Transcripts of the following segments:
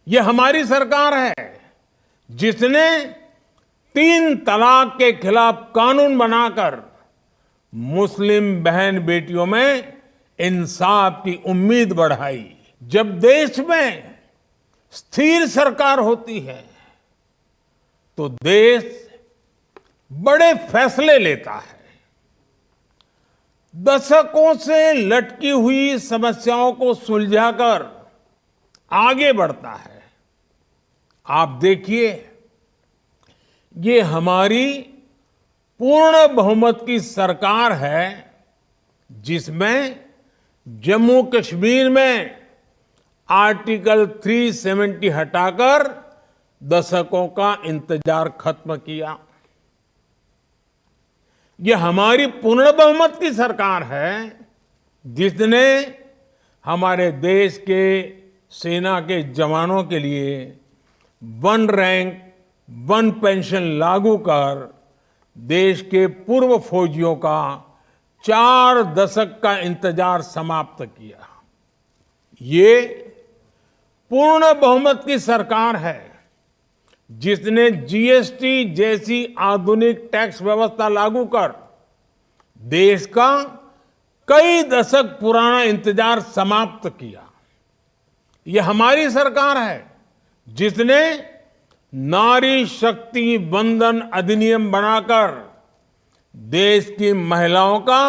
ये हमारी सरकार है जिसने 3 तलाक के खिलाफ कानून बनाकर मुस्लिम बहन बेटियों में इंसाफ की उम्मीद बढ़ाई। जब देश में स्थिर सरकार होती है तो देश बड़े फैसले लेता है, दशकों से लटकी हुई समस्याओं को सुलझाकर आगे बढ़ता है। आप देखिए, ये हमारी पूर्ण बहुमत की सरकार है जिसमें जम्मू कश्मीर में आर्टिकल 370 हटाकर दशकों का इंतजार खत्म किया। ये हमारी पूर्ण बहुमत की सरकार है जिसने हमारे देश के सेना के जवानों के लिए 1 रैंक 1 पेंशन लागू कर देश के पूर्व फौजियों का 4 दशक का इंतजार समाप्त किया। ये पूर्ण बहुमत की सरकार है जिसने जीएसटी जैसी आधुनिक टैक्स व्यवस्था लागू कर देश का कई दशक पुराना इंतजार समाप्त किया। ये हमारी सरकार है जिसने नारी शक्ति वंदन अधिनियम बनाकर देश की महिलाओं का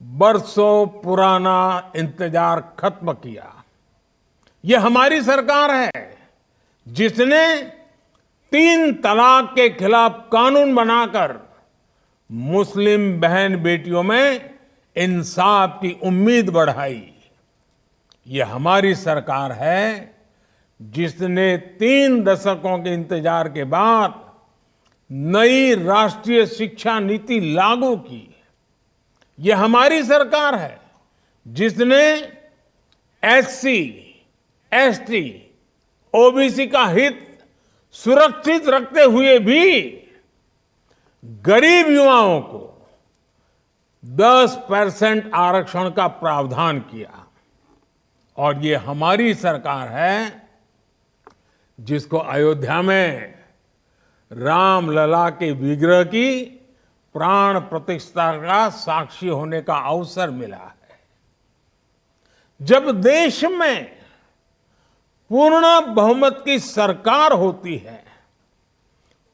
बरसों पुराना इंतजार खत्म किया। ये हमारी सरकार है जिसने 3 तलाक के खिलाफ कानून बनाकर मुस्लिम बहन बेटियों में इंसाफ की उम्मीद बढ़ाई। ये हमारी सरकार है जिसने 3 दशकों के इंतजार के बाद नई राष्ट्रीय शिक्षा नीति लागू की। ये हमारी सरकार है जिसने एससी, एसटी, ओबीसी का हित सुरक्षित रखते हुए भी गरीब युवाओं को 10% आरक्षण का प्रावधान किया। और ये हमारी सरकार है जिसको अयोध्या में रामलला के विग्रह की प्राण प्रतिष्ठा का साक्षी होने का अवसर मिला है। जब देश में पूर्ण बहुमत की सरकार होती है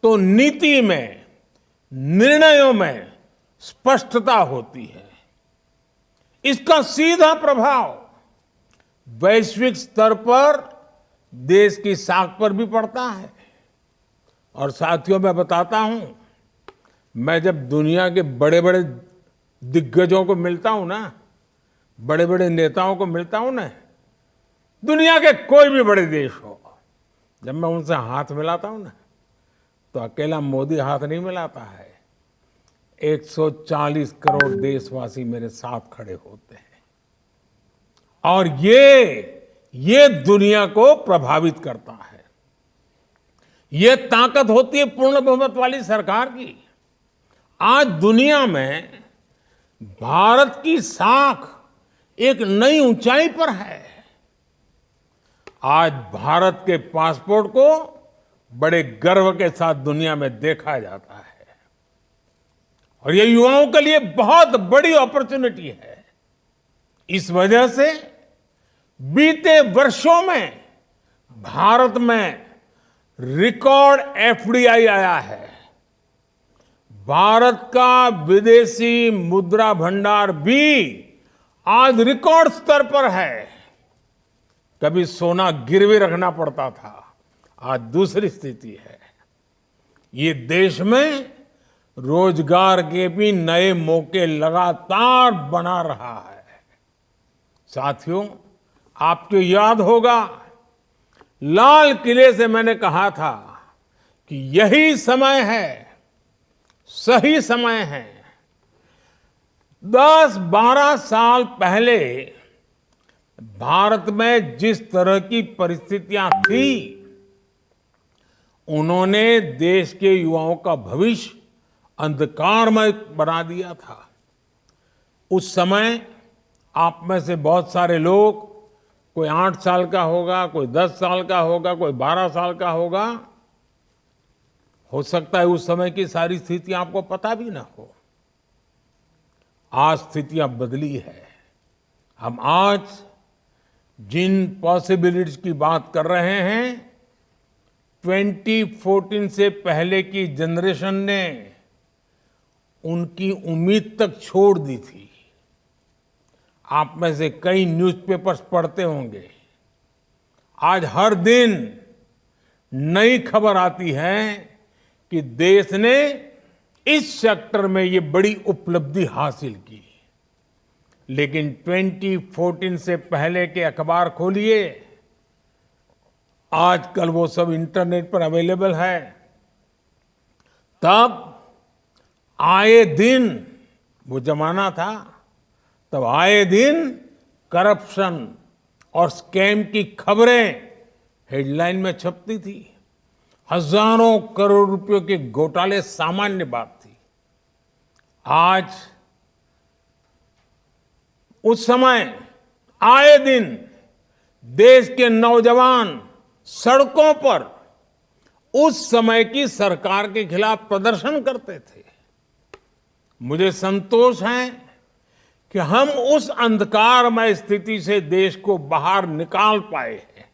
तो नीति में, निर्णयों में स्पष्टता होती है। इसका सीधा प्रभाव वैश्विक स्तर पर देश की साख पर भी पड़ता है। और साथियों, मैं बताता हूं, मैं जब दुनिया के बड़े बड़े दिग्गजों को मिलता हूं ना, बड़े बड़े नेताओं को मिलता हूं ना, दुनिया के कोई भी बड़े देश हो, जब मैं उनसे हाथ मिलाता हूं ना, तो अकेला मोदी हाथ नहीं मिलाता है, 140 करोड़ देशवासी मेरे साथ खड़े होते हैं। और ये दुनिया को प्रभावित करता है। ये ताकत होती है पूर्ण बहुमत वाली सरकार की। आज दुनिया में भारत की साख एक नई ऊंचाई पर है। आज भारत के पासपोर्ट को बड़े गर्व के साथ दुनिया में देखा जाता है। और ये युवाओं के लिए बहुत बड़ी अपॉर्चुनिटी है। इस वजह से बीते वर्षों में भारत में रिकॉर्ड एफडीआई आया है। भारत का विदेशी मुद्रा भंडार भी आज रिकॉर्ड स्तर पर है। कभी सोना गिरवी रखना पड़ता था, आज दूसरी स्थिति है। ये देश में रोजगार के भी नए मौके लगातार बना रहा है। साथियों, आपको याद होगा, लाल किले से मैंने कहा था कि यही समय है, सही समय है। 10-12 साल पहले भारत में जिस तरह की परिस्थितियां थी, उन्होंने देश के युवाओं का भविष्य अंधकारमय बना दिया था। उस समय आप में से बहुत सारे लोग कोई 8 साल का होगा, कोई 10 साल का होगा, कोई 12 साल का होगा। हो सकता है उस समय की सारी स्थितियां आपको पता भी ना हो। आज स्थितियां बदली है। हम आज जिन पॉसिबिलिटीज की बात कर रहे हैं, 2014 से पहले की जनरेशन ने उनकी उम्मीद तक छोड़ दी थी। आप में से कई न्यूज़पेपर्स पढ़ते होंगे। आज हर दिन नई खबर आती है कि देश ने इस सेक्टर में ये बड़ी उपलब्धि हासिल की। लेकिन 2014 से पहले के अखबार खोलिए, आजकल वो सब इंटरनेट पर अवेलेबल है। तब आए दिन, वो जमाना था, तब आए दिन करप्शन और स्कैम की खबरें हेडलाइन में छपती थी। हजारों करोड़ रुपयों के घोटाले सामान्य बात थी। आज उस समय आए दिन देश के नौजवान सड़कों पर उस समय की सरकार के खिलाफ प्रदर्शन करते थे। मुझे संतोष है कि हम उस अंधकारमय स्थिति से देश को बाहर निकाल पाए हैं।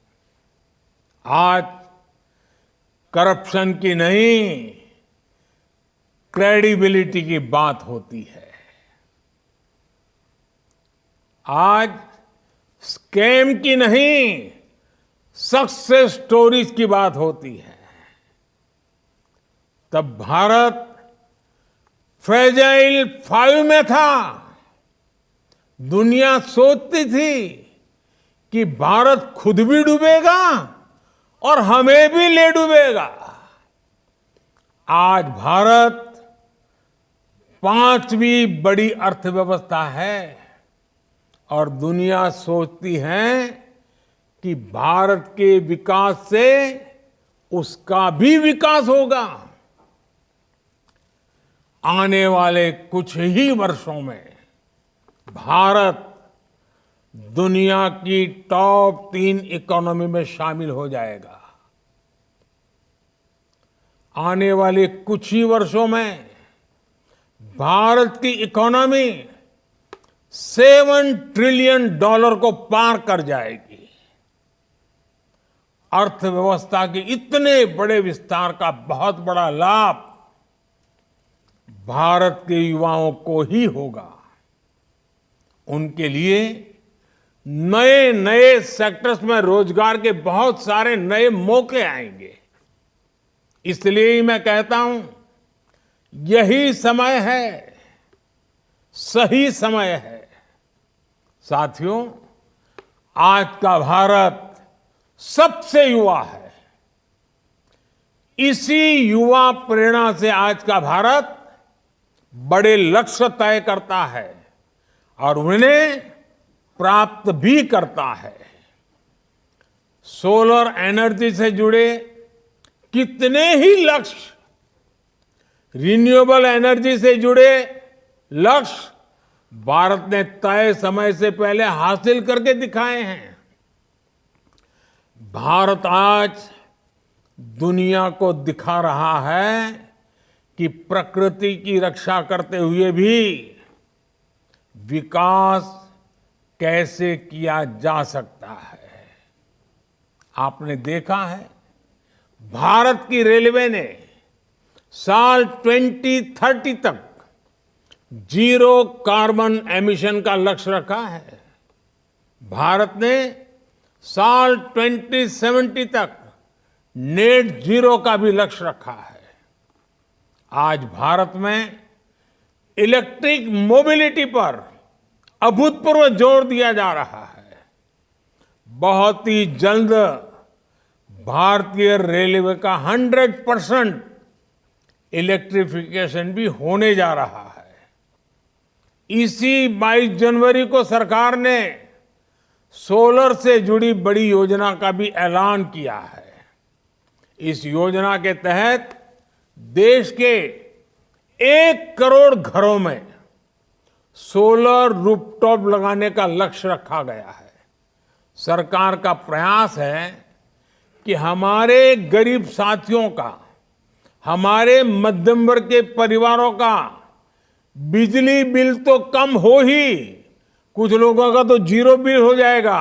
आज करप्शन की नहीं, क्रेडिबिलिटी की बात होती है। आज स्कैम की नहीं, सक्सेस स्टोरीज की बात होती है। तब भारत फ्रेजाइल 5 में था। दुनिया सोचती थी कि भारत खुद भी डूबेगा और हमें भी ले डूबेगा। आज भारत 5वीं बड़ी अर्थव्यवस्था है और दुनिया सोचती है कि भारत के विकास से उसका भी विकास होगा। आने वाले कुछ ही वर्षों में भारत दुनिया की टॉप 3 इकोनॉमी में शामिल हो जाएगा। आने वाले कुछ ही वर्षों में भारत की इकोनॉमी $7 ट्रिलियन को पार कर जाएगी। अर्थव्यवस्था के इतने बड़े विस्तार का बहुत बड़ा लाभ भारत के युवाओं को ही होगा। उनके लिए नए नए सेक्टर्स में रोजगार के बहुत सारे नए मौके आएंगे। इसलिए ही मैं कहता हूं, यही समय है, सही समय है। साथियों, आज का भारत सबसे युवा है। इसी युवा प्रेरणा से आज का भारत बड़े लक्ष्य तय करता है और उन्हें प्राप्त भी करता है। सोलर एनर्जी से जुड़े कितने ही लक्ष्य, रिन्यूएबल एनर्जी से जुड़े लक्ष्य भारत ने तय समय से पहले हासिल करके दिखाए हैं। भारत आज दुनिया को दिखा रहा है कि प्रकृति की रक्षा करते हुए भी विकास कैसे किया जा सकता है। आपने देखा है, भारत की रेलवे ने साल 2030 तक 0 कार्बन एमिशन का लक्ष्य रखा है। भारत ने साल 2070 तक नेट जीरो का भी लक्ष्य रखा है। आज भारत में इलेक्ट्रिक मोबिलिटी पर अभूतपूर्व जोर दिया जा रहा है। बहुत ही जल्द भारतीय रेलवे का 100% इलेक्ट्रिफिकेशन भी होने जा रहा है। इसी 22 जनवरी को सरकार ने सोलर से जुड़ी बड़ी योजना का भी ऐलान किया है। इस योजना के तहत देश के 1 करोड़ घरों में सोलर रूफटॉप लगाने का लक्ष्य रखा गया है। सरकार का प्रयास है कि हमारे गरीब साथियों का, हमारे मध्यम वर्ग के परिवारों का बिजली बिल तो कम हो ही, कुछ लोगों का तो जीरो बिल हो जाएगा।